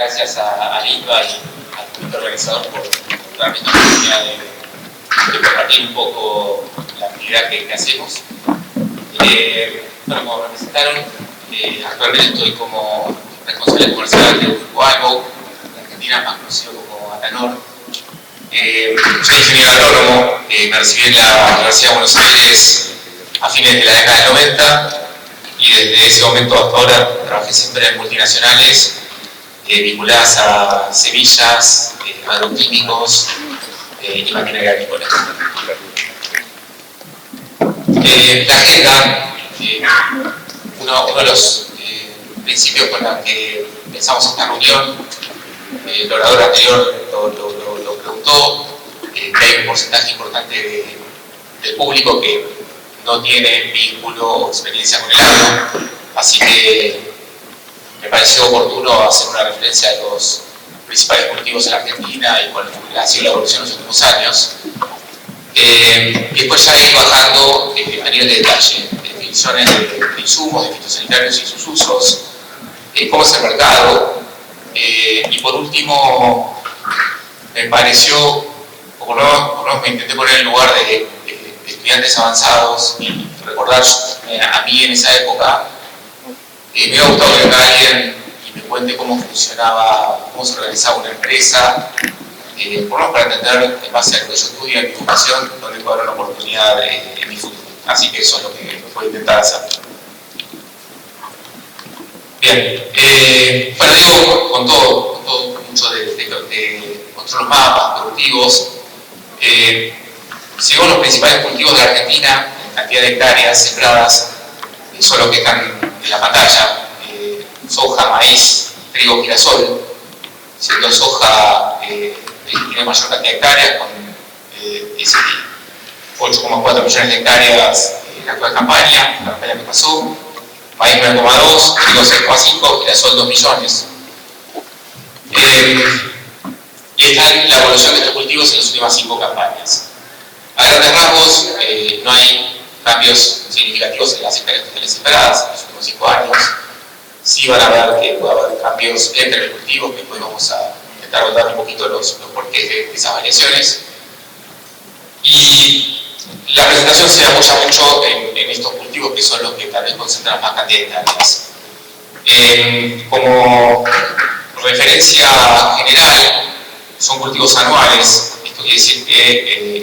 gracias a INVA y al comité organizador por darme esta oportunidad de compartir un poco la actividad que hacemos. Bueno, como me presentaron, actualmente estoy como responsable comercial del grupo Albo, en Argentina, más conocido como Atanor. Soy ingeniero agrónomo, me recibí en la Universidad de Buenos Aires a fines de la década del 90 y desde ese momento hasta ahora trabajé siempre en multinacionales vinculadas a semillas, agroquímicos y maquinaria agrícola. La agenda, uno de los principios con los que pensamos esta reunión, el orador anterior lo preguntó, que hay un porcentaje importante del público que no tiene vínculo o experiencia con el agro, así que me pareció oportuno hacer una referencia a los principales cultivos en la Argentina y cuál ha sido la evolución en los últimos años. Y después ya ir bajando a nivel de detalle, definiciones de insumos, de fitosanitarios y sus usos, cómo es el mercado, y por último me pareció, por lo menos me intenté poner en el lugar de estudiantes avanzados y recordar a mí en esa época. Me hubiera gustado que venga alguien y me cuente cómo funcionaba, cómo se organizaba una empresa, por lo menos para entender, en base a lo que yo estudio en mi educación, dónde puede haber una oportunidad en mi futuro. Así que eso es lo que voy a intentar hacer. Bien, bueno, digo, con todo mucho de mostrar los mapas productivos. Según los principales cultivos de Argentina, en cantidad de hectáreas sembradas, son los que están en la pantalla: soja, maíz, trigo, girasol, siendo soja tiene mayor cantidad de hectáreas, con 8,4 millones de hectáreas en la actual campaña, la campaña que pasó, maíz 9,2, trigo 6,5, girasol 2 millones. Y está la evolución de estos cultivos en las últimas 5 campañas. A grandes rasgos, no hay cambios significativos en las hectáreas totales esperadas en los últimos 5 años. Sí van a ver que puede haber cambios entre los cultivos, que después vamos a intentar contar un poquito los porqués de esas variaciones. Y la presentación se apoya mucho en estos cultivos, que son los que tal vez concentran más cantidad de hectáreas. Como referencia general, son cultivos anuales. Esto quiere decir que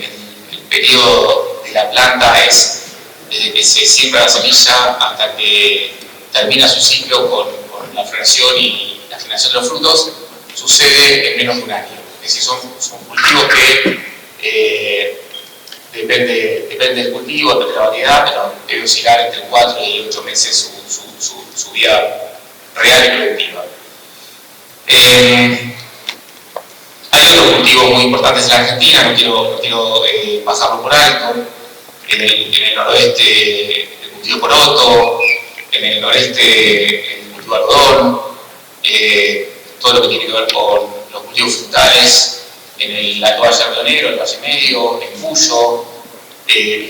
el periodo de la planta es desde que se siembra la semilla hasta que termina su ciclo con la floración y la generación de los frutos, sucede en menos de un año. Es decir, son cultivos que depende del cultivo, depende de la variedad, pero debe oscilar entre 4 y 8 meses su vida real y productiva. Hay otros cultivos muy importantes en la Argentina, no quiero pasarlo por alto. En el noroeste el cultivo poroto, en el noreste el cultivo algodón, todo lo que tiene que ver con los cultivos frutales, en la toalla de Río Negro, el Valle Medio, en Cuyo,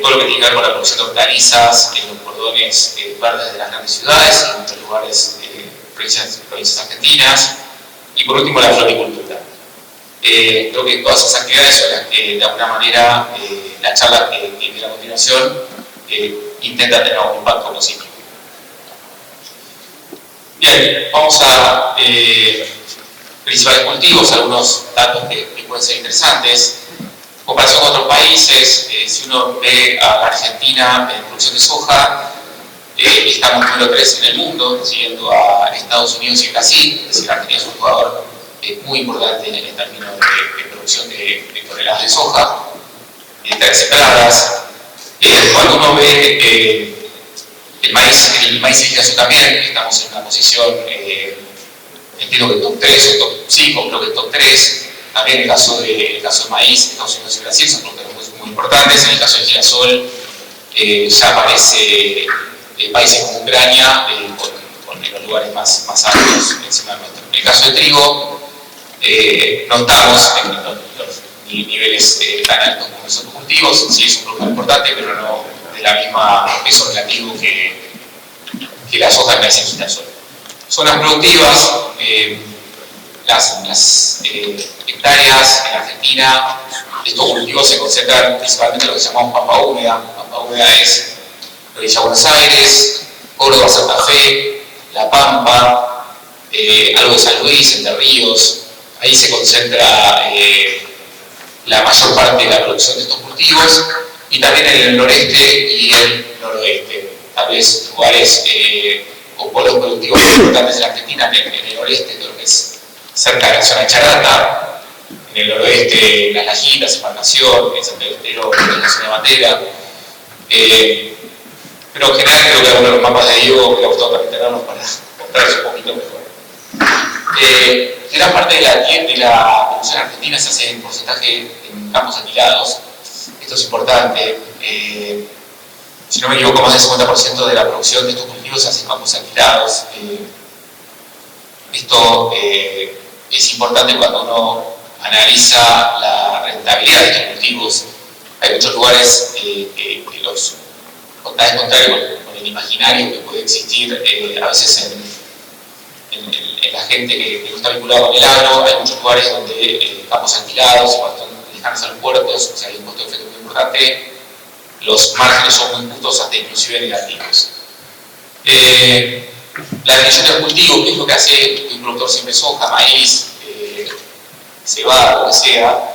todo lo que tiene que ver con la producción de hortalizas en los cordones verdes de las grandes ciudades y en otros lugares, provincias argentinas, y por último la floricultura. Creo que todas esas actividades son las que de alguna manera la charla que viene a continuación intenta tener un impacto positivo. Bien, vamos a principales cultivos, algunos datos que pueden ser interesantes. En comparación con otros países, si uno ve a la Argentina en producción de soja, estamos número 3 en el mundo, siguiendo a Estados Unidos y Brasil. Es decir, Argentina es un jugador muy importante en términos de producción de toneladas de soja, de hectáreas sembradas. Cuando uno ve el maíz y girasol también, estamos en una posición, entiendo que top 3 o top 5, creo que top 3. También en el caso del maíz, Estados Unidos y Brasil son productores muy importantes. En el caso del girasol ya aparece países como Ucrania con los lugares más altos encima de nuestro. En el caso del trigo, no estamos en los niveles tan altos como los otros cultivos. Sí es un producto importante, pero no de la misma peso relativo que la soja, el maíz y el girasol. Zonas productivas, las hectáreas en Argentina, estos cultivos se concentran principalmente en lo que llamamos pampa húmeda. Pampa húmeda es provincia de Buenos Aires, Córdoba, Santa Fe, La Pampa, algo de San Luis, Entre Ríos. Ahí se concentra la mayor parte de la producción de estos cultivos, y también en el noreste y el noroeste. Tal vez lugares o polos productivos importantes de la Argentina, en el noreste, todo lo que es cerca de la zona de Charata, en el noroeste Las Lajitas, Embarcación, en Santiago del Estero, en la zona de Bandera. Pero en general creo que algunos de los mapas de Diego me hubiera gustado también tenerlos para mostrarles un poquito mejor. Gran parte de la producción argentina se hace en porcentaje en campos alquilados. Esto es importante. Si no me equivoco, más del 50% de la producción de estos cultivos se hace en campos alquilados. Esto es importante cuando uno analiza la rentabilidad de estos cultivos. Hay muchos lugares que los tal vez contrario con el imaginario que puede existir a veces en la gente que no está vinculada con el agro. Hay muchos lugares donde campos alquilados, bastante lejanos a los puertos, o sea, hay un costo de efecto muy importante. Los márgenes son muy justos, hasta inclusive negativos. La definición del cultivo, que es lo que hace un productor siempre soja, maíz, cebada, lo que sea.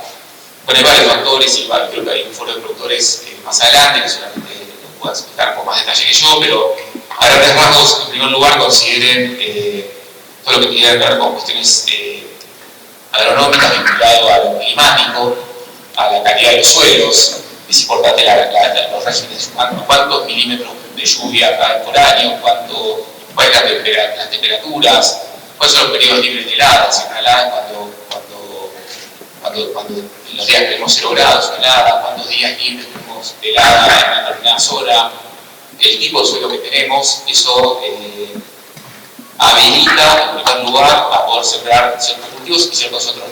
Bueno, hay varios factores, y creo que hay un foro de productores más adelante que solamente lo puedo explicar con más detalle que yo, pero a grandes rasgos, en primer lugar, consideren todo lo que tiene que ver con cuestiones agronómicas vinculado a lo climático, a la calidad de los suelos. Es importante los regímenes, cuántos milímetros de lluvia caen por año, cuáles son las temperaturas, cuáles son los periodos libres de heladas. En helada cuando los días tenemos 0 grados o helada, cuántos días libres tenemos de helada en una determinada zona, el tipo de suelo que tenemos. Eso habilita, en primer lugar, a poder sembrar ciertos cultivos y ciertos otros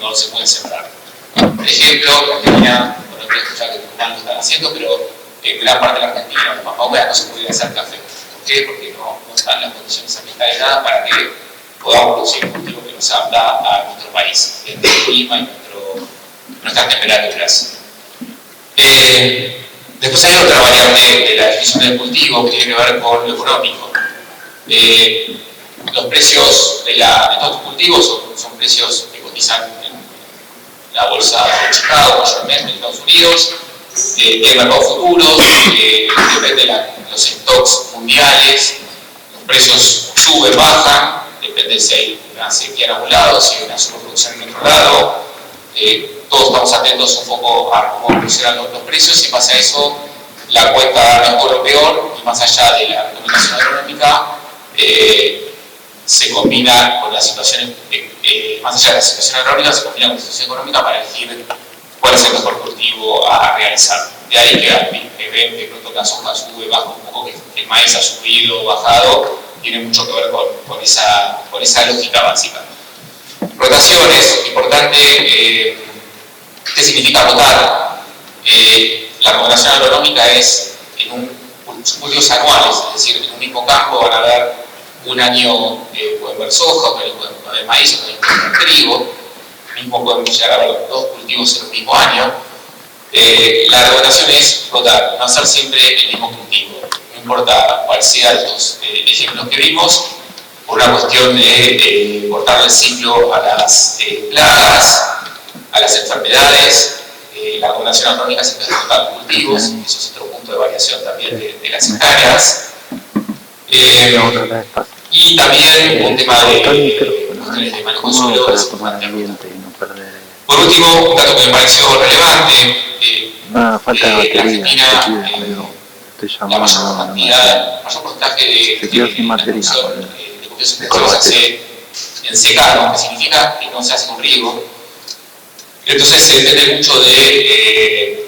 no se pueden sembrar. Por ejemplo, Argentina, no quiero escuchar que Tucumán lo están haciendo, pero en gran parte de la Argentina, en pampa húmeda, no se podría hacer café. ¿Por qué? Porque no están las condiciones ambientales nada para que podamos producir un cultivo que nos adapta a nuestro país, nuestro clima y nuestras temperaturas. Después hay otra variante de la definición del cultivo que tiene que ver con lo económico. Los precios de estos cultivos son precios que cotizan en la bolsa de Chicago, mayormente en Estados Unidos, tiene mercados futuros, depende de los stocks mundiales, los precios suben, bajan, depende si hay una sequía en algún lado, si hay una sobreproducción en otro lado. Todos estamos atentos un poco a cómo evolucionan los precios, y en base a eso la cuenta mejor o peor, y más allá de la comunicación económica, se combina con la situación, más allá de la situación agronómica, se combina con la situación económica para elegir cuál es el mejor cultivo a realizar. De ahí que ven que pronto la soja sube, baja un poco, que el maíz ha subido, bajado, tiene mucho que ver con esa lógica básica. Rotaciones, importante. ¿Qué significa rotar? La recomendación agronómica es son cultivos anuales, es decir, en un mismo campo van a haber un año pueden ver soja, otro año pueden haber maíz, otro año pueden ver trigo, mismo podemos llegar a ver 2 cultivos en un mismo año. La recomendación es rotar, no hacer siempre el mismo cultivo, no importa cuál sea de estos ejemplos que vimos, por una cuestión de cortarle el ciclo a las plagas, a las enfermedades. La recomendación agronómica siempre es rotar cultivos, eso es otro punto de variación también de las hectáreas. Y también un tema de manejo de suelo es importante. Por último, un dato que me pareció relevante, falta de batería, Argentina, la mayor porcentaje de producción de cultivos se hace en secano, que significa que no se hace con riego. Entonces depende mucho de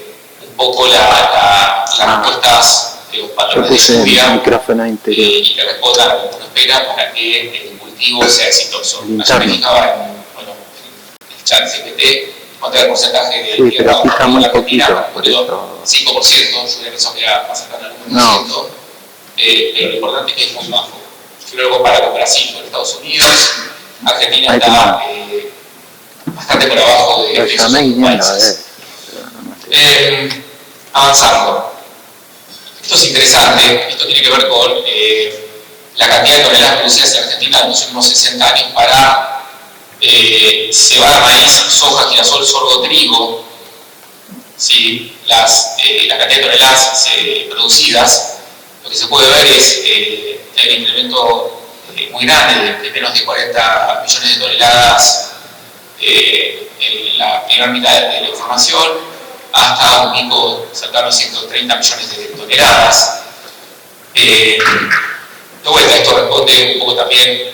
un poco las respuestas de los patrones de lluvia y que respondan a lo que uno espera para que el cultivo sea exitoso. Ayer me fijaba en el chat GPT cuánto era el porcentaje de tierra en la Argentina, 5%, yo hubiera pensado que era más cercano al 1%, pero lo importante es que es muy bajo. Si uno lo compara con Brasil, con Estados Unidos, Argentina está bastante por abajo de esos países. Avanzando. Esto es interesante, esto tiene que ver con la cantidad de toneladas producidas en Argentina en los últimos 60 años para cebada, maíz, soja, girasol, sorgo, trigo. ¿Sí? La cantidad de toneladas producidas, lo que se puede ver es que hay un incremento muy grande de menos de 40 millones de toneladas en la primera mitad de la información, hasta un pico cercano a 130 millones de toneladas. De vuelta, esto responde un poco también,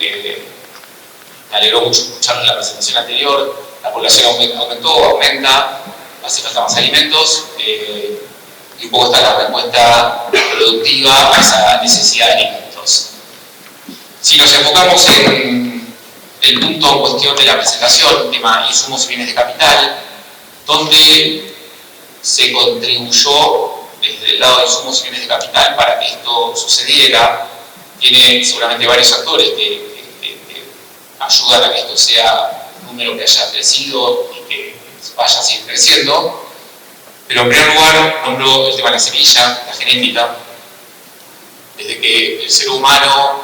me alegró mucho escuchar en la presentación anterior, la población aumenta, hace falta más alimentos, y un poco está la respuesta productiva a esa necesidad de alimentos. Si nos enfocamos en el punto en cuestión de la presentación, tema insumos y bienes de capital, donde se contribuyó desde el lado de insumos y bienes de capital para que esto sucediera. Tiene seguramente varios actores que ayudan a que esto sea un número que haya crecido y que vaya a seguir creciendo. Pero en primer lugar, nombró el tema de la semilla, la genética. Desde que el ser humano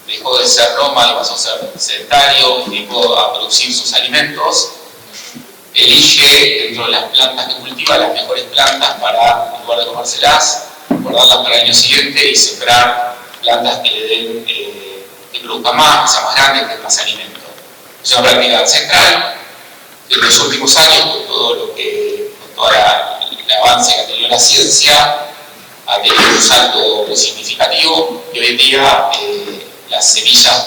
dejó de ser nómada, pasó a ser sedentario, dejó a producir sus alimentos, elige dentro de las plantas que cultiva las mejores plantas para, en lugar de comérselas, guardarlas para el año siguiente y sembrar plantas que le den, que produzcan más, que sean más grandes, que den más alimento. Es una práctica ancestral que en los últimos años, con todo el avance que ha tenido la ciencia, ha tenido un salto muy significativo y hoy en día las semillas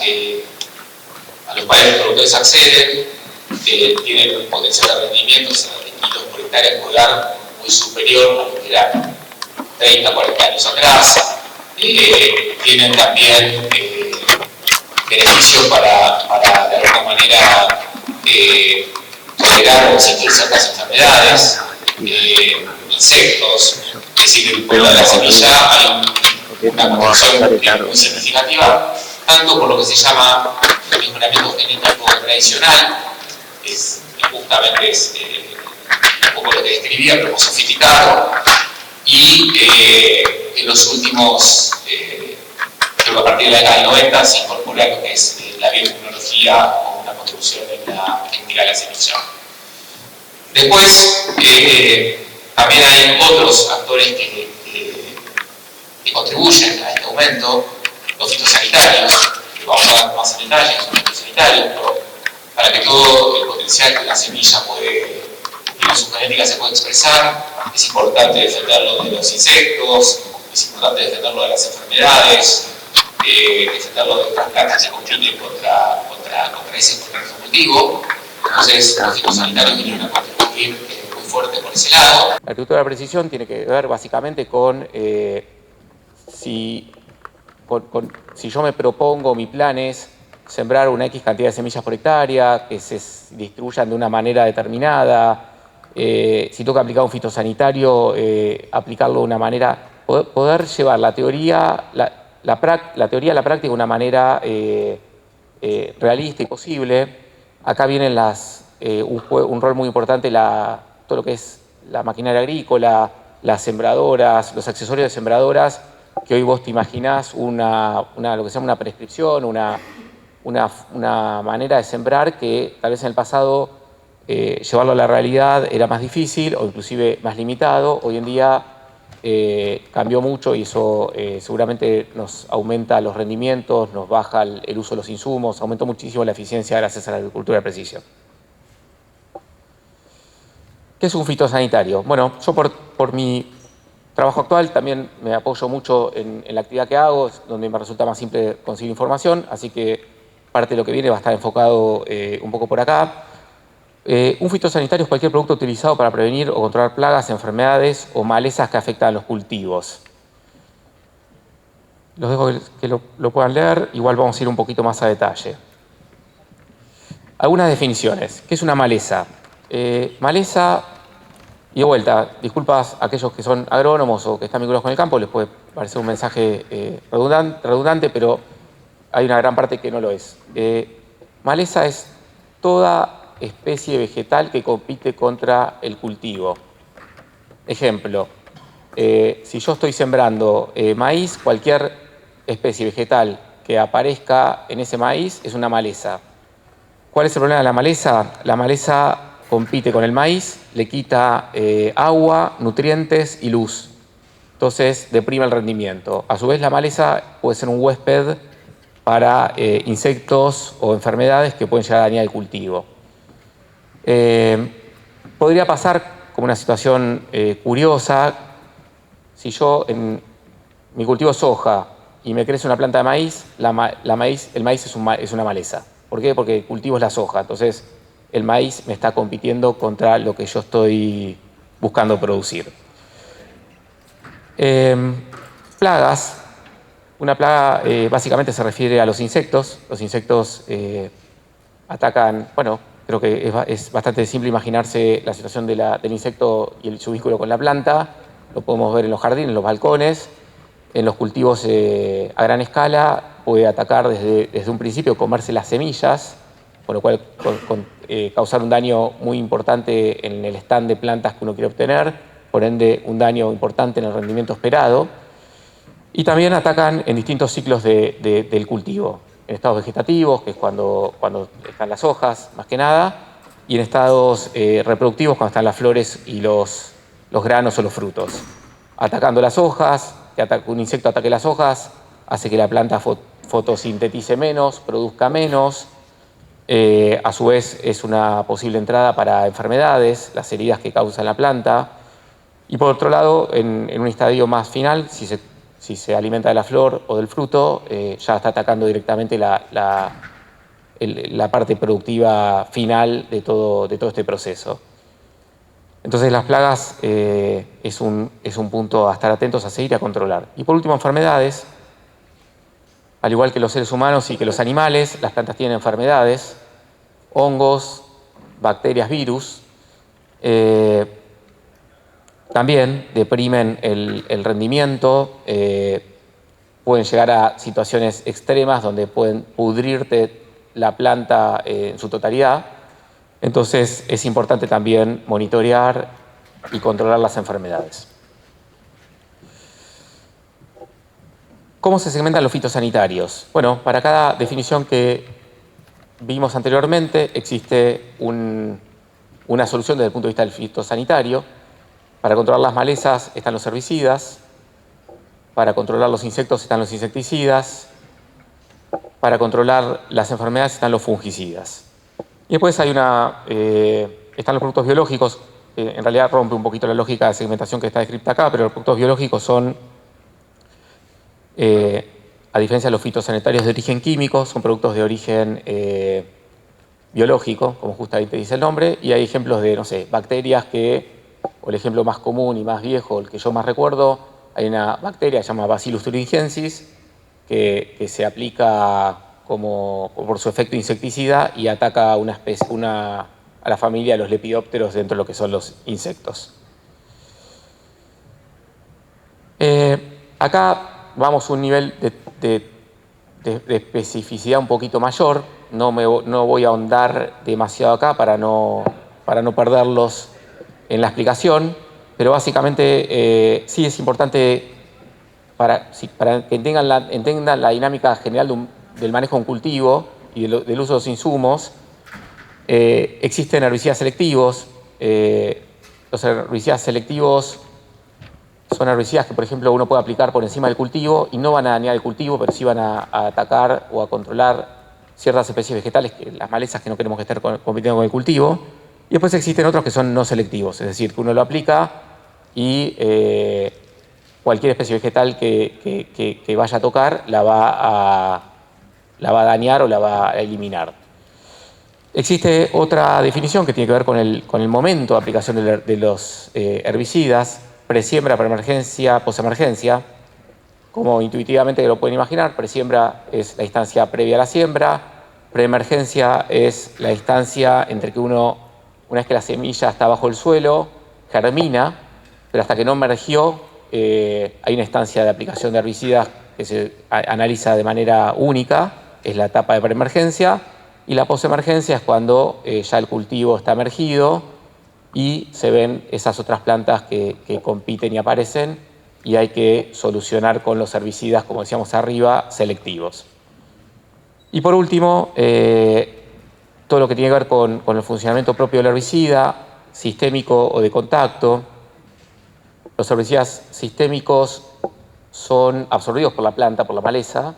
a los cuales los productores acceden tienen un potencial de rendimiento, de kilos por hectárea por hogar muy superior a lo que era 30, 40 años atrás. Tienen también beneficios para de alguna manera tolerar o resistir ciertas enfermedades, insectos. Es decir, con la semilla hay una protección muy significativa, tanto por lo que se llama el mejoramiento genético tradicional, que justamente es un poco lo que describía, pero más sofisticado, y en los últimos, creo que a partir de la década del 90 se incorpora lo que es la biotecnología como una construcción en la genética de la semilla. Después, también hay otros actores que contribuyen a este aumento, los fitosanitarios, que vamos a dar más en detalle, son los fitosanitarios, pero para que todo el potencial que la semilla tiene su genética se puede expresar, es importante defenderlo de los insectos, es importante defenderlo de las enfermedades, defenderlo de otras plantas que compiten contra ese cultivo. Entonces, los fitosanitarios vienen a contribuir muy fuerte por ese lado. La agricultura de precisión tiene que ver básicamente con si yo me propongo, mi plan es sembrar una X cantidad de semillas por hectárea, que se distribuyan de una manera determinada, si toca aplicar un fitosanitario, aplicarlo de una manera, poder llevar la teoría, la teoría a la práctica de una manera realista y posible. Acá vienen un rol muy importante todo lo que es la maquinaria agrícola, las sembradoras, los accesorios de sembradoras, que hoy vos te imaginás lo que se llama una prescripción, una manera de sembrar que tal vez en el pasado llevarlo a la realidad era más difícil o inclusive más limitado. Hoy en día cambió mucho y eso seguramente nos aumenta los rendimientos, nos baja el uso de los insumos, aumentó muchísimo la eficiencia gracias a la agricultura de precisión. ¿Qué es un fitosanitario? Bueno, yo por mi trabajo actual también me apoyo mucho en la actividad que hago, donde me resulta más simple conseguir información, así que parte de lo que viene va a estar enfocado un poco por acá. Un fitosanitario es cualquier producto utilizado para prevenir o controlar plagas, enfermedades o malezas que afectan a los cultivos. Los dejo que lo puedan leer, igual vamos a ir un poquito más a detalle. Algunas definiciones. ¿Qué es una maleza? Maleza, y de vuelta, disculpas a aquellos que son agrónomos o que están vinculados con el campo, les puede parecer un mensaje redundante, pero hay una gran parte que no lo es. Maleza es toda especie vegetal que compite contra el cultivo. Ejemplo, si yo estoy sembrando maíz, cualquier especie vegetal que aparezca en ese maíz es una maleza. ¿Cuál es el problema de la maleza? La maleza compite con el maíz, le quita agua, nutrientes y luz. Entonces deprime el rendimiento. A su vez, la maleza puede ser un huésped para insectos o enfermedades que pueden llegar a dañar el cultivo. Podría pasar como una situación curiosa, si yo en mi cultivo soja y me crece una planta de maíz, el maíz es una maleza. ¿Por qué? Porque el cultivo es la soja, entonces el maíz me está compitiendo contra lo que yo estoy buscando producir. Plagas. Una plaga básicamente se refiere a los insectos. Los insectos atacan, bueno, creo que es bastante simple imaginarse la situación del insecto y su vínculo con la planta. Lo podemos ver en los jardines, en los balcones, en los cultivos a gran escala. Puede atacar desde un principio, comerse las semillas, con lo cual causar un daño muy importante en el stand de plantas que uno quiere obtener, por ende un daño importante en el rendimiento esperado. Y también atacan en distintos ciclos del cultivo, en estados vegetativos, que es cuando están las hojas, más que nada, y en estados reproductivos, cuando están las flores y los granos o los frutos. Atacando las hojas, un insecto ataque las hojas, hace que la planta fotosintetice menos, produzca menos. A su vez es una posible entrada para enfermedades, las heridas que causa la planta. Y por otro lado, en un estadio más final, si se alimenta de la flor o del fruto, ya está atacando directamente la parte productiva final de todo este proceso. Entonces las plagas es un punto a estar atentos, a seguir y a controlar. Y por último, enfermedades. Al igual que los seres humanos y que los animales, las plantas tienen enfermedades, hongos, bacterias, virus. También deprimen el rendimiento, pueden llegar a situaciones extremas donde pueden pudrirte la planta en su totalidad. Entonces es importante también monitorear y controlar las enfermedades. ¿Cómo se segmentan los fitosanitarios? Bueno, para cada definición que vimos anteriormente existe una solución desde el punto de vista del fitosanitario. Para controlar las malezas están los herbicidas, para controlar los insectos están los insecticidas, para controlar las enfermedades están los fungicidas. Y después hay están los productos biológicos, en realidad rompe un poquito la lógica de segmentación que está descrita acá, pero los productos biológicos son, a diferencia de los fitosanitarios de origen químico, son productos de origen biológico, como justamente dice el nombre, y hay ejemplos de, no sé, bacterias o el ejemplo más común y más viejo, el que yo más recuerdo, hay una bacteria que se llama Bacillus thuringiensis, que se aplica por su efecto insecticida y ataca a la familia de los lepidópteros dentro de lo que son los insectos. Acá vamos a un nivel de especificidad un poquito mayor. No voy a ahondar demasiado acá para no perderlos en la explicación, pero básicamente sí es importante para que entiendan la dinámica general del manejo de un cultivo y del uso de los insumos. Existen herbicidas selectivos. Los herbicidas selectivos son herbicidas que, por ejemplo, uno puede aplicar por encima del cultivo y no van a dañar el cultivo, pero sí van a atacar o a controlar ciertas especies vegetales, las malezas que no queremos que estén compitiendo con el cultivo. Y después existen otros que son no selectivos, es decir, que uno lo aplica y cualquier especie vegetal que vaya a tocar la va a dañar o la va a eliminar. Existe otra definición que tiene que ver con el momento de aplicación de los herbicidas, presiembra, preemergencia, posemergencia. Como intuitivamente lo pueden imaginar, presiembra es la instancia previa a la siembra, preemergencia es la instancia entre que una vez que la semilla está bajo el suelo, germina, pero hasta que no emergió, hay una instancia de aplicación de herbicidas que se analiza de manera única, es la etapa de preemergencia, Y la posemergencia es cuando ya el cultivo está emergido y se ven esas otras plantas que compiten y aparecen y hay que solucionar con los herbicidas, como decíamos arriba, selectivos. Y por último, todo lo que tiene que ver con el funcionamiento propio del herbicida, sistémico o de contacto. Los herbicidas sistémicos son absorbidos por la planta, por la maleza,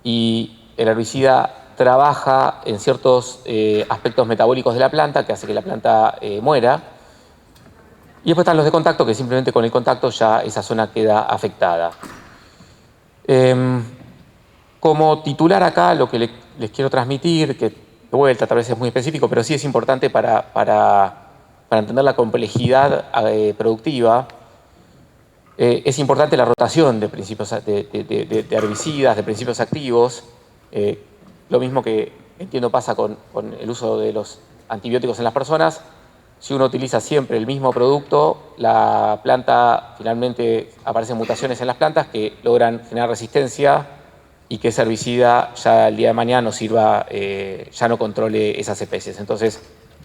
y el herbicida trabaja en ciertos aspectos metabólicos de la planta que hace que la planta muera. Y después están los de contacto, que simplemente con el contacto ya esa zona queda afectada. Como titular acá, lo que les quiero transmitir, que de vuelta tal vez es muy específico, pero sí es importante para entender la complejidad productiva, es importante la rotación de principios de herbicidas, de principios activos. Lo mismo que entiendo pasa con el uso de los antibióticos en las personas. Si uno utiliza siempre el mismo producto, la planta finalmente aparecen mutaciones en las plantas que logran generar resistencia y que ese herbicida ya el día de mañana no sirva, ya no controle esas especies. Entonces,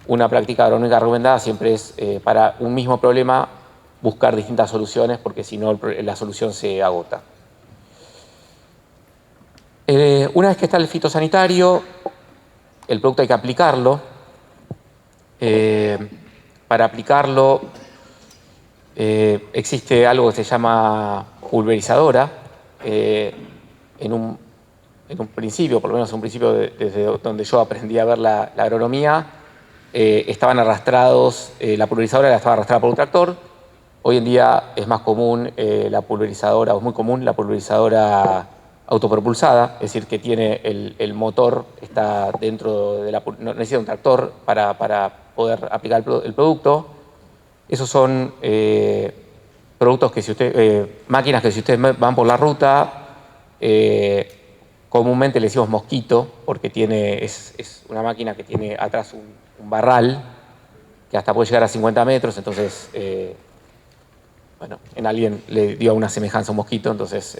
una práctica agronómica recomendada siempre es para un mismo problema buscar distintas soluciones, porque si no la solución se agota. Una vez que está el fitosanitario, el producto hay que aplicarlo. Para aplicarlo existe algo que se llama pulverizadora. En un principio, por lo menos en un principio desde donde yo aprendí a ver la agronomía, estaban arrastrados, la pulverizadora estaba arrastrada por un tractor. Hoy en día es más común la pulverizadora, o es muy común la pulverizadora autopropulsada, es decir, que tiene el motor, está dentro de no necesita un tractor para poder aplicar el producto. Esos son productos que máquinas que si ustedes van por la ruta, comúnmente le decimos mosquito, porque es una máquina que tiene atrás un barral que hasta puede llegar a 50 metros, entonces, bueno, en alguien le dio una semejanza a un mosquito, entonces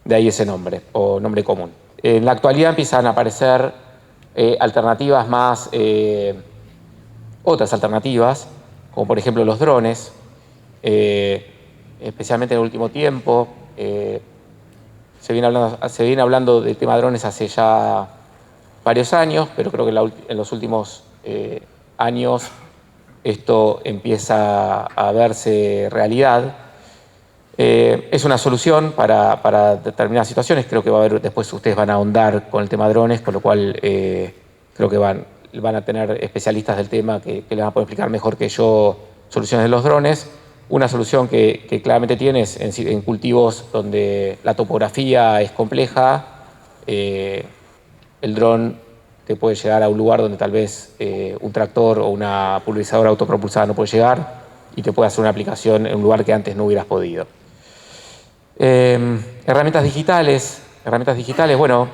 de ahí ese nombre, o nombre común. En la actualidad empiezan a aparecer alternativas más, otras alternativas, como por ejemplo los drones, especialmente en el último tiempo. Se viene hablando del tema drones hace ya varios años, pero creo que en los últimos años esto empieza a verse realidad. Es una solución para determinadas situaciones. Creo que va a haber, después ustedes van a ahondar con el tema drones, con lo cual creo que van a tener especialistas del tema que les van a poder explicar mejor que yo soluciones de los drones. Una solución que claramente tiene es en cultivos donde la topografía es compleja, el dron te puede llegar a un lugar donde tal vez un tractor o una pulverizadora autopropulsada no puede llegar y te puede hacer una aplicación en un lugar que antes no hubieras podido. Herramientas digitales, bueno,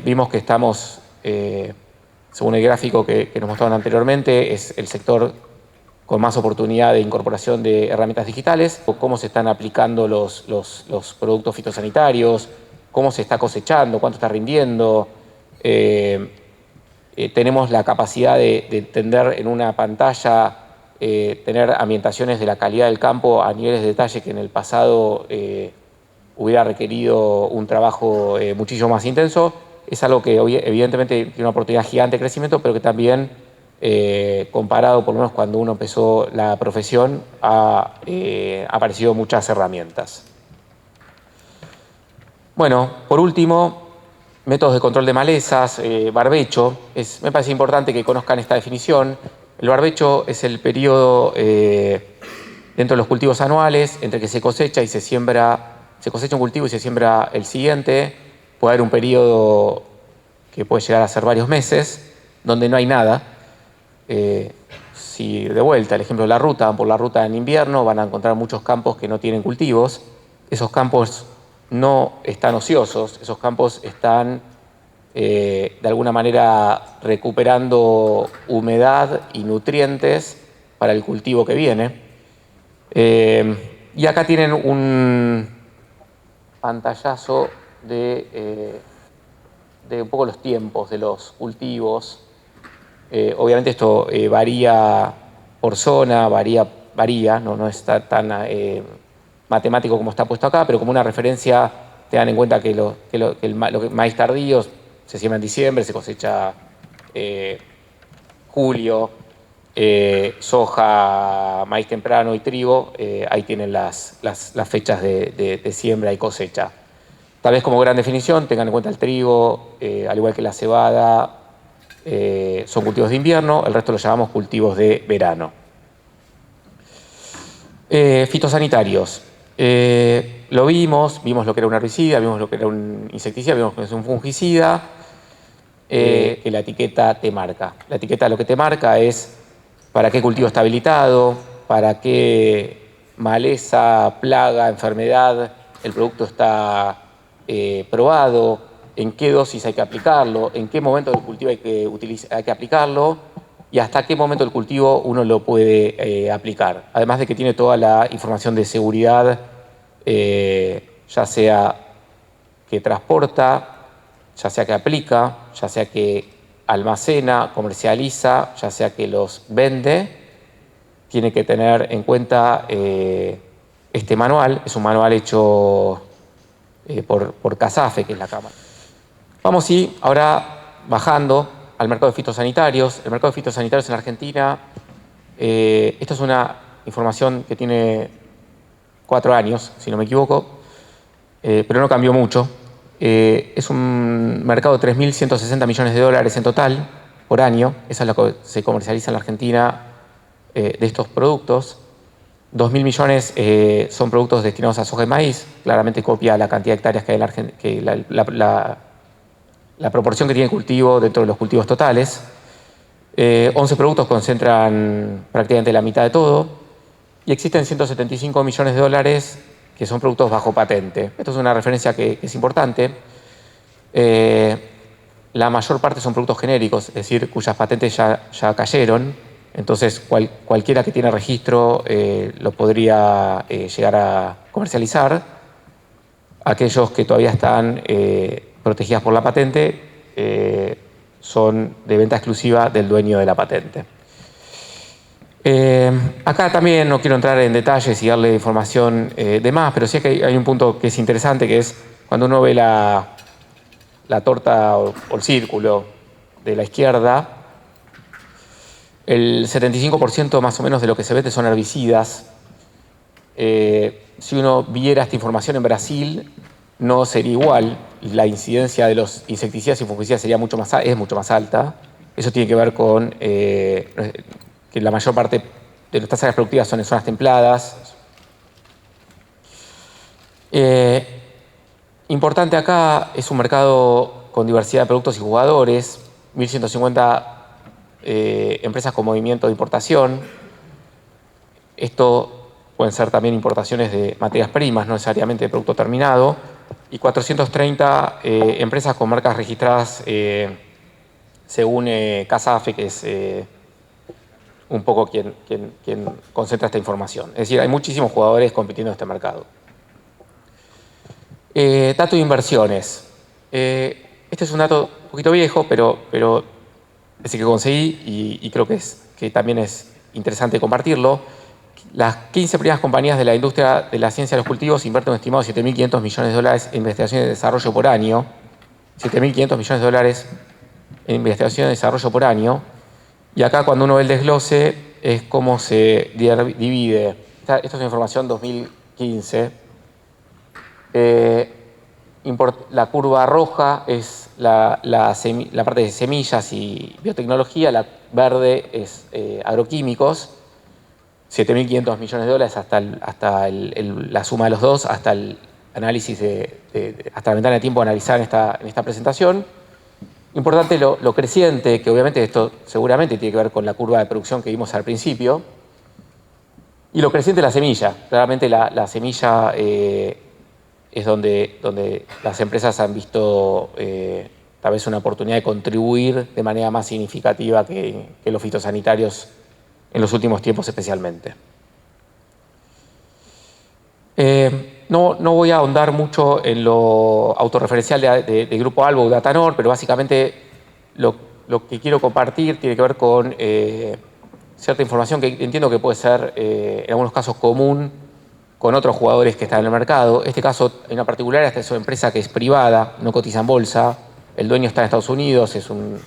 vimos que estamos, según el gráfico que nos mostraron anteriormente, es el sector con más oportunidad de incorporación de herramientas digitales, cómo se están aplicando los productos fitosanitarios, cómo se está cosechando, cuánto está rindiendo. Tenemos la capacidad de entender en una pantalla, tener ambientaciones de la calidad del campo a niveles de detalle que en el pasado hubiera requerido un trabajo muchísimo más intenso. Es algo que hoy evidentemente tiene una oportunidad gigante de crecimiento, pero que también, comparado por lo menos cuando uno empezó la profesión, ha aparecido muchas herramientas. Bueno, por último, métodos de control de malezas, barbecho. Me parece importante que conozcan esta definición. El barbecho es el periodo dentro de los cultivos anuales entre que se cosecha y se siembra. Se cosecha un cultivo y se siembra el siguiente. Puede haber un periodo que puede llegar a ser varios meses, donde no hay nada. Si de vuelta, el ejemplo de la ruta, van por la ruta en invierno, van a encontrar muchos campos que no tienen cultivos. Esos campos no están ociosos, esos campos están de alguna manera recuperando humedad y nutrientes para el cultivo que viene. Y acá tienen un pantallazo de de un poco los tiempos de los cultivos. Obviamente esto varía por zona, varía, no está tan matemático como está puesto acá, pero como una referencia tengan en cuenta que el maíz tardío se siembra en diciembre, se cosecha julio, soja, maíz temprano y trigo, ahí tienen las fechas de siembra y cosecha. Tal vez como gran definición tengan en cuenta el trigo, al igual que la cebada, son cultivos de invierno, el resto lo llamamos cultivos de verano. Fitosanitarios. Lo vimos lo que era un herbicida, vimos lo que era un insecticida, vimos que es un fungicida, que la etiqueta te marca. La etiqueta lo que te marca es para qué cultivo está habilitado, para qué maleza, plaga, enfermedad el producto está probado, en qué dosis hay que aplicarlo, en qué momento del cultivo hay que aplicarlo y hasta qué momento del cultivo uno lo puede aplicar. Además de que tiene toda la información de seguridad, ya sea que transporta, ya sea que aplica, ya sea que almacena, comercializa, ya sea que los vende, tiene que tener en cuenta este manual. Es un manual hecho por CASAFE, que es la Cámara. Vamos ahora bajando al mercado de fitosanitarios. El mercado de fitosanitarios en Argentina, esto es una información que tiene 4 años, si no me equivoco, pero no cambió mucho. Es un mercado de 3.160 millones de dólares en total por año. Esa es la que se comercializa en la Argentina de estos productos. 2.000 millones son productos destinados a soja y maíz. Claramente copia la cantidad de hectáreas que hay en Argentina, la proporción que tiene el cultivo dentro de los cultivos totales. 11 productos concentran prácticamente la mitad de todo. Y existen 175 millones de dólares que son productos bajo patente. Esto es una referencia que es importante. La mayor parte son productos genéricos, es decir, cuyas patentes ya cayeron. Entonces, cualquiera que tiene registro lo podría llegar a comercializar. Aquellos que todavía están protegidas por la patente son de venta exclusiva del dueño de la patente. Acá también no quiero entrar en detalles y darle información de más, pero sí que hay un punto que es interesante, que es cuando uno ve la torta o el círculo de la izquierda, el 75% más o menos de lo que se vende son herbicidas. Si uno viera esta información en Brasil, no sería igual. La incidencia de los insecticidas y fungicidas es mucho más alta. Eso tiene que ver con que la mayor parte de nuestras áreas productivas son en zonas templadas. Importante acá, es un mercado con diversidad de productos y jugadores, 1.150 empresas con movimiento de importación. Esto pueden ser también importaciones de materias primas, no necesariamente de producto terminado, y 430 empresas con marcas registradas según CASAFE, que es un poco quien concentra esta información. Es decir, hay muchísimos jugadores compitiendo en este mercado. Dato de inversiones. Este es un dato un poquito viejo, pero es el que conseguí y creo que también es interesante compartirlo. Las 15 primeras compañías de la industria de la ciencia de los cultivos invierten un estimado de 7.500 millones de dólares en investigación y desarrollo por año. 7.500 millones de dólares en investigación y desarrollo por año. Y acá cuando uno ve el desglose es cómo se divide. Esta es una información 2015. La curva roja es la parte de semillas y biotecnología, la verde es agroquímicos, 7.500 millones de dólares hasta la suma de los dos, hasta el análisis hasta la ventana de tiempo de analizar en esta presentación. Importante lo creciente, que obviamente esto seguramente tiene que ver con la curva de producción que vimos al principio, y lo creciente de la semilla. Claramente la semilla es donde las empresas han visto tal vez una oportunidad de contribuir de manera más significativa que los fitosanitarios en los últimos tiempos especialmente. No voy a ahondar mucho en lo autorreferencial de Grupo Albo o Datanor, pero básicamente lo que quiero compartir tiene que ver con cierta información que entiendo que puede ser en algunos casos común con otros jugadores que están en el mercado. Este caso, en una particular, esta es una empresa que es privada, no cotiza en bolsa, el dueño está en Estados Unidos, es un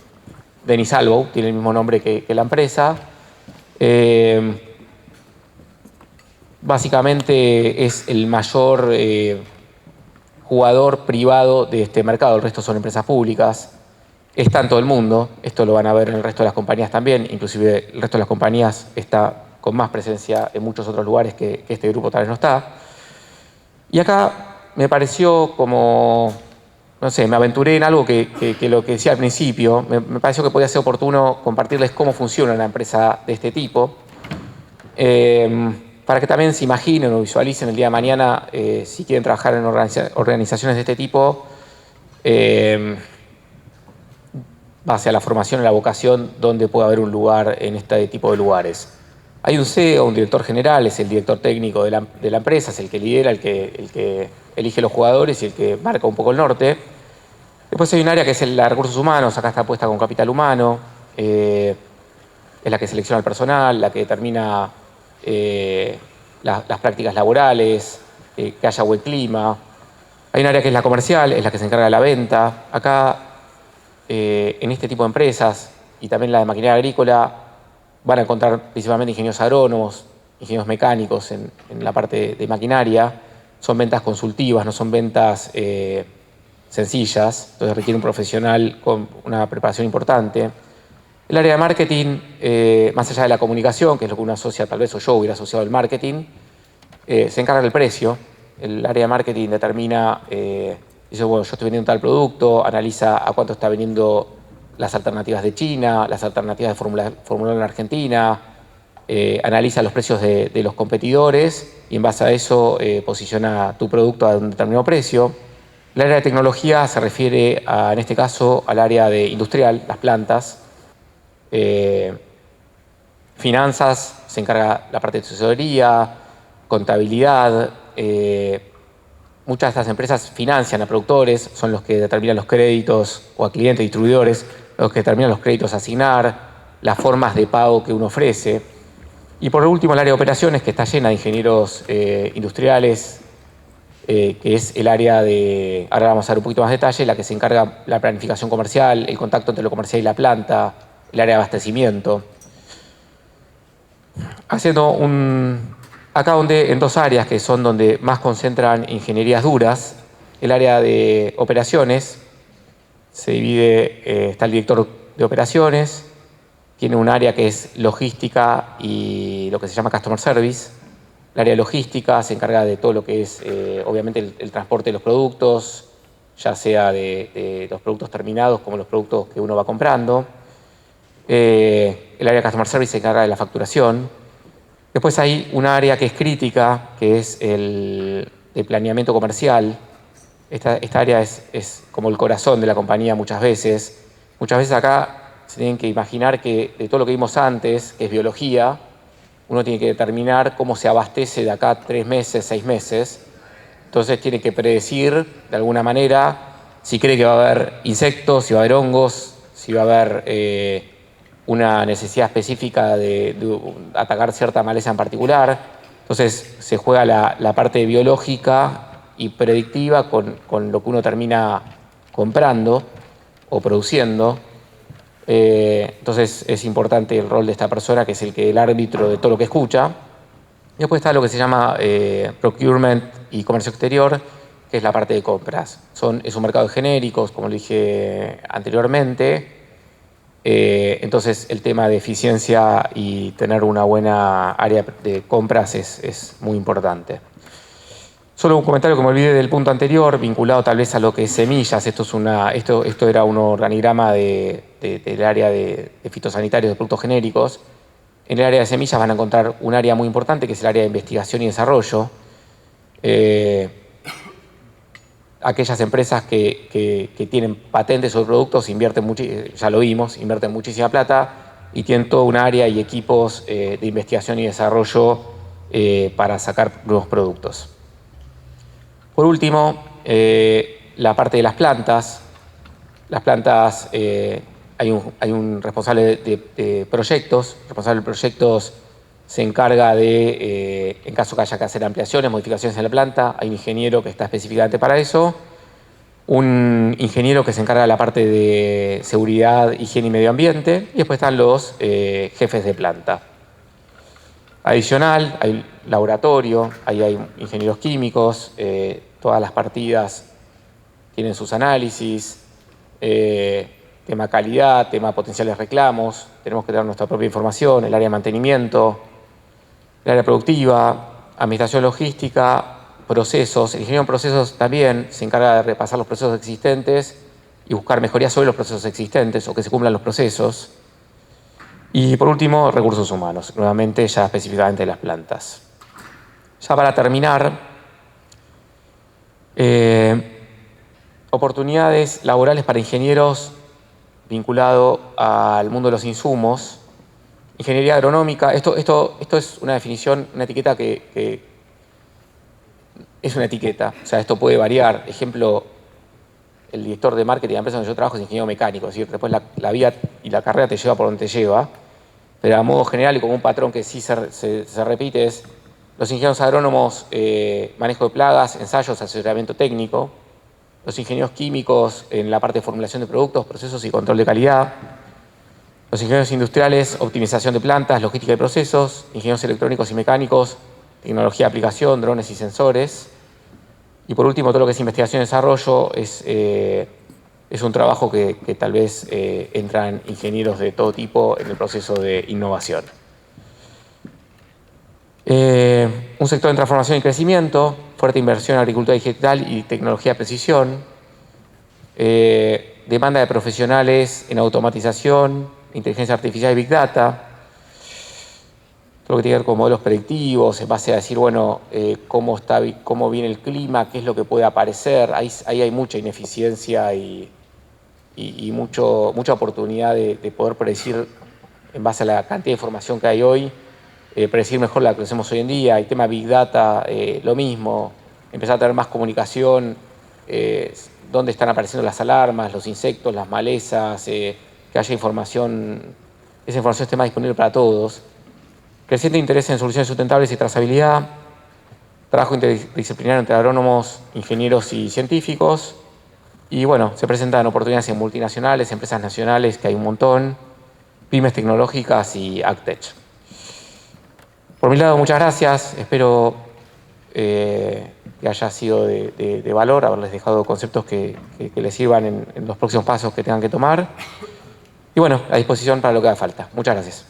Denis Albo, tiene el mismo nombre que la empresa. Básicamente es el mayor jugador privado de este mercado, el resto son empresas públicas. Está en todo el mundo, esto lo van a ver en el resto de las compañías también, inclusive el resto de las compañías está con más presencia en muchos otros lugares que este grupo tal vez no está. Y acá me pareció como, no sé, me aventuré en algo que lo que decía al principio, me pareció que podía ser oportuno compartirles cómo funciona una empresa de este tipo, para que también se imaginen o visualicen el día de mañana, si quieren trabajar en organizaciones de este tipo, base a la formación y la vocación, donde puede haber un lugar en este tipo de lugares. Hay un CEO, un director general, es el director técnico de la empresa, es el que lidera, el que elige los jugadores y el que marca un poco el norte. Después hay un área que es la de recursos humanos, acá está puesta con capital humano, es la que selecciona el personal, la que determina las prácticas laborales, que haya buen clima. Hay un área que es la comercial, es la que se encarga de la venta. Acá, en este tipo de empresas y también la de maquinaria agrícola, van a encontrar principalmente ingenieros agrónomos, ingenieros mecánicos en la parte de maquinaria. Son ventas consultivas, no son ventas sencillas, entonces requiere un profesional con una preparación importante. El área de marketing, más allá de la comunicación, que es lo que uno asocia, tal vez o yo hubiera asociado el marketing, se encarga del precio. El área de marketing determina, dice, bueno, yo estoy vendiendo tal producto, analiza a cuánto está vendiendo las alternativas de China, las alternativas de formular en Argentina, analiza los precios de los competidores y en base a eso posiciona tu producto a un determinado precio. El área de tecnología se refiere, en este caso, al área de industrial, las plantas. Finanzas, se encarga la parte de tesorería, contabilidad. Muchas de estas empresas financian a productores, son los que determinan los créditos, o a clientes, distribuidores, los que determinan los créditos a asignar, las formas de pago que uno ofrece. Y por último, el área de operaciones, que está llena de ingenieros industriales, que es el área de, ahora vamos a ver un poquito más detalle, la que se encarga la planificación comercial, el contacto entre lo comercial y la planta, el área de abastecimiento. Haciendo acá en dos áreas que son donde más concentran ingenierías duras, el área de operaciones se divide, está el director de operaciones, tiene un área que es logística y lo que se llama customer service. El área de logística se encarga de todo lo que es, obviamente, el transporte de los productos, ya sea de los productos terminados como los productos que uno va comprando. El área de customer service se encarga de la facturación. Después hay un área que es crítica, que es el de planeamiento comercial. Esta área es como el corazón de la compañía muchas veces. Muchas veces acá se tienen que imaginar que de todo lo que vimos antes, que es biología, uno tiene que determinar cómo se abastece de acá 3 meses, 6 meses. Entonces tiene que predecir de alguna manera si cree que va a haber insectos, si va a haber hongos, si va a haber una necesidad específica de atacar cierta maleza en particular. Entonces se juega la parte biológica y predictiva con lo que uno termina comprando o produciendo. Entonces es importante el rol de esta persona, que es el árbitro de todo lo que escucha. Y después está lo que se llama procurement y comercio exterior, que es la parte de compras. Es un mercado de genéricos, como lo dije anteriormente. Entonces el tema de eficiencia y tener una buena área de compras es muy importante. Solo un comentario que me olvidé del punto anterior, vinculado tal vez a lo que es semillas. Esto era un organigrama del área de fitosanitarios de productos genéricos. En el área de semillas van a encontrar un área muy importante, que es el área de investigación y desarrollo. Aquellas empresas que tienen patentes sobre productos invierten ya lo vimos, invierten muchísima plata y tienen todo un área y equipos de investigación y desarrollo para sacar nuevos productos. Por último, la parte de las plantas. Las plantas, hay un responsable de proyectos. El responsable de proyectos se encarga de, en caso que haya que hacer ampliaciones, modificaciones en la planta, hay un ingeniero que está específicamente para eso. Un ingeniero que se encarga de la parte de seguridad, higiene y medio ambiente. Y después están los jefes de planta. Adicional, hay laboratorio, ahí hay ingenieros químicos, todas las partidas tienen sus análisis, tema calidad, tema potenciales reclamos, tenemos que tener nuestra propia información, el área de mantenimiento, el área productiva, administración logística, procesos. El ingeniero en procesos también se encarga de repasar los procesos existentes y buscar mejorías sobre los procesos existentes o que se cumplan los procesos. Y por último, recursos humanos, nuevamente ya específicamente las plantas. Ya para terminar, oportunidades laborales para ingenieros vinculado al mundo de los insumos. Ingeniería agronómica, esto es una definición, una etiqueta que es una etiqueta, o sea, esto puede variar. Ejemplo, el director de marketing de la empresa donde yo trabajo es ingeniero mecánico, es decir, después la vía y la carrera te lleva por donde te lleva, pero a modo general y como un patrón que sí se repite es los ingenieros agrónomos, manejo de plagas, ensayos, asesoramiento técnico, los ingenieros químicos en la parte de formulación de productos, procesos y control de calidad, los ingenieros industriales, optimización de plantas, logística de procesos, ingenieros electrónicos y mecánicos, tecnología de aplicación, drones y sensores. Y por último, todo lo que es investigación y desarrollo es un trabajo que tal vez entran ingenieros de todo tipo en el proceso de innovación. Un sector en transformación y crecimiento, fuerte inversión en agricultura digital y tecnología de precisión, demanda de profesionales en automatización, inteligencia artificial y Big Data, todo lo que tiene que ver con modelos predictivos, en base a decir, bueno, cómo viene el clima, qué es lo que puede aparecer. Ahí hay mucha ineficiencia y mucha oportunidad de poder predecir, en base a la cantidad de información que hay hoy, predecir mejor la que hacemos hoy en día. El tema Big Data, lo mismo, empezar a tener más comunicación, dónde están apareciendo las alarmas, los insectos, las malezas, que haya información, esa información esté más disponible para todos. Creciente interés en soluciones sustentables y trazabilidad, trabajo interdisciplinario entre agrónomos, ingenieros y científicos. Y bueno, se presentan oportunidades en multinacionales, empresas nacionales, que hay un montón, pymes tecnológicas y AgTech. Por mi lado, muchas gracias. Espero que haya sido de valor, haberles dejado conceptos que les sirvan en los próximos pasos que tengan que tomar. Y bueno, a disposición para lo que haga falta. Muchas gracias.